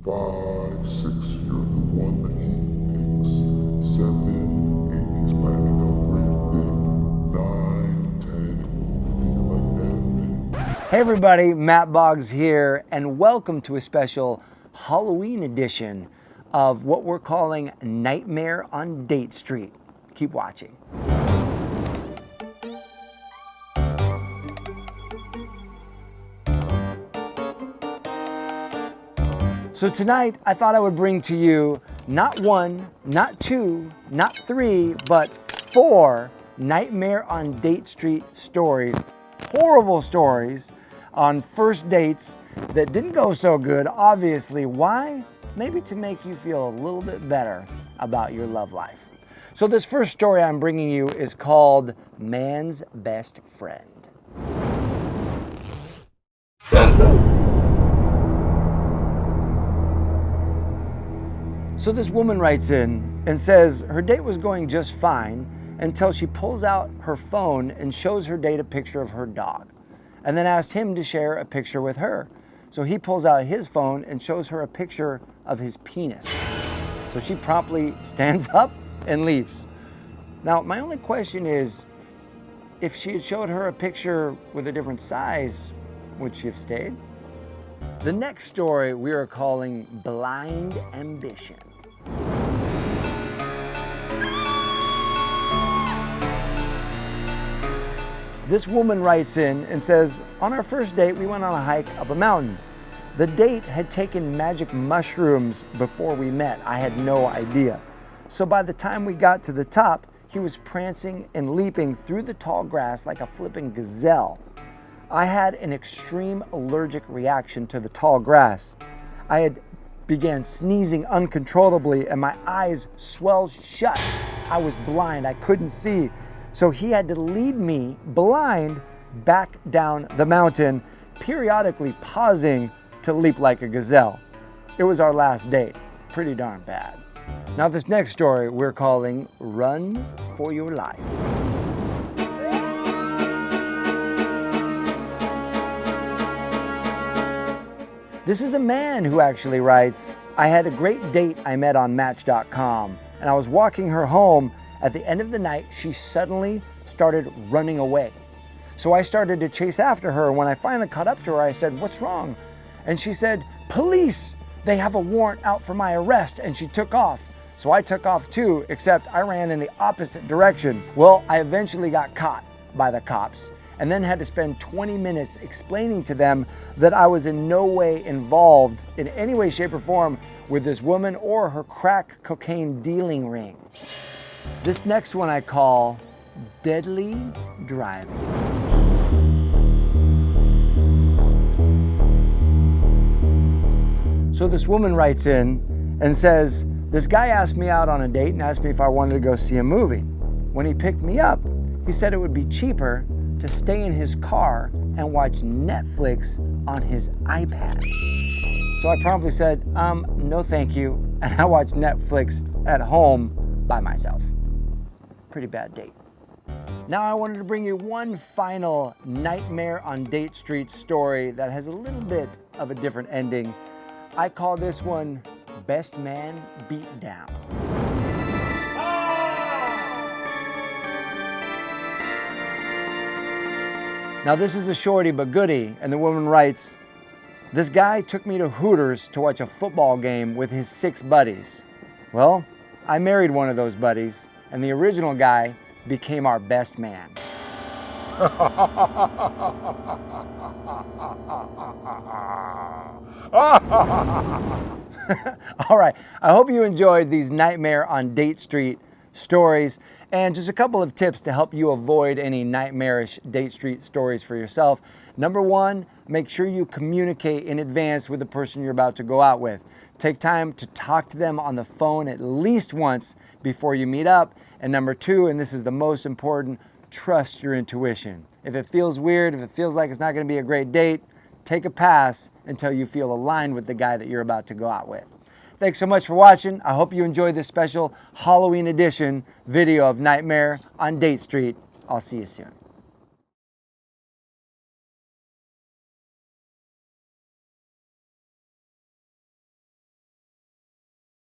5, 6, you're the one that he picks. 7, 8, he's planning a great big. 9, 10, it will feel like heaven. Hey everybody, Matt Boggs here, and welcome to a special Halloween edition of what we're calling Nightmare on Date Street. Keep watching. So tonight, I thought I would bring to you not one, not two, not three, but 4 Nightmare on Date Street stories. Horrible stories on first dates that didn't go so good, obviously. Why? Maybe to make you feel a little bit better about your love life. So this first story I'm bringing you is called Man's Best Friend. So this woman writes in and says her date was going just fine until she pulls out her phone and shows her date a picture of her dog, and then asked him to share a picture with her. So he pulls out his phone and shows her a picture of his penis. So she promptly stands up and leaves. Now, my only question is, if she had showed her a picture with a different size, would she have stayed? The next story we are calling Blind Ambition. This woman writes in and says, on our first date, we went on a hike up a mountain. The date had taken magic mushrooms before we met. I had no idea. So by the time we got to the top, he was prancing and leaping through the tall grass like a flipping gazelle. I had an extreme allergic reaction to the tall grass. I had began sneezing uncontrollably and my eyes swelled shut. I was blind, I couldn't see. So he had to lead me blind back down the mountain, periodically pausing to leap like a gazelle. It was our last date. Pretty darn bad. Now this next story we're calling Run for Your Life. This is a man who actually writes, I had a great date I met on Match.com, and I was walking her home. At the end of the night, she suddenly started running away. So I started to chase after her. When I finally caught up to her, I said, what's wrong? And she said, police, they have a warrant out for my arrest, and she took off. So I took off too, except I ran in the opposite direction. Well, I eventually got caught by the cops and then had to spend 20 minutes explaining to them that I was in no way involved in any way, shape, or form with this woman or her crack cocaine dealing ring. This next one I call Deadly Driving. So this woman writes in and says, this guy asked me out on a date and asked me if I wanted to go see a movie. When he picked me up, he said it would be cheaper to stay in his car and watch Netflix on his iPad. So I promptly said, no thank you, and I watched Netflix at home by myself. Pretty bad date. Now I wanted to bring you one final Nightmare on Date Street story that has a little bit of a different ending. I call this one Best Man Beat Down. Now this is a shorty but goodie, and the woman writes, this guy took me to Hooters to watch a football game with his 6 buddies. Well, I married one of those buddies, and the original guy became our best man. All right, I hope you enjoyed these Nightmare on Date Street stories, and just a couple of tips to help you avoid any nightmarish Date Street stories for yourself. Number 1, make sure you communicate in advance with the person you're about to go out with. Take time to talk to them on the phone at least once before you meet up. And number 2, and this is the most important, trust your intuition. If it feels weird, if it feels like it's not going to be a great date, take a pass until you feel aligned with the guy that you're about to go out with. Thanks so much for watching. I hope you enjoyed this special Halloween edition video of Nightmare on Date Street. I'll see you soon.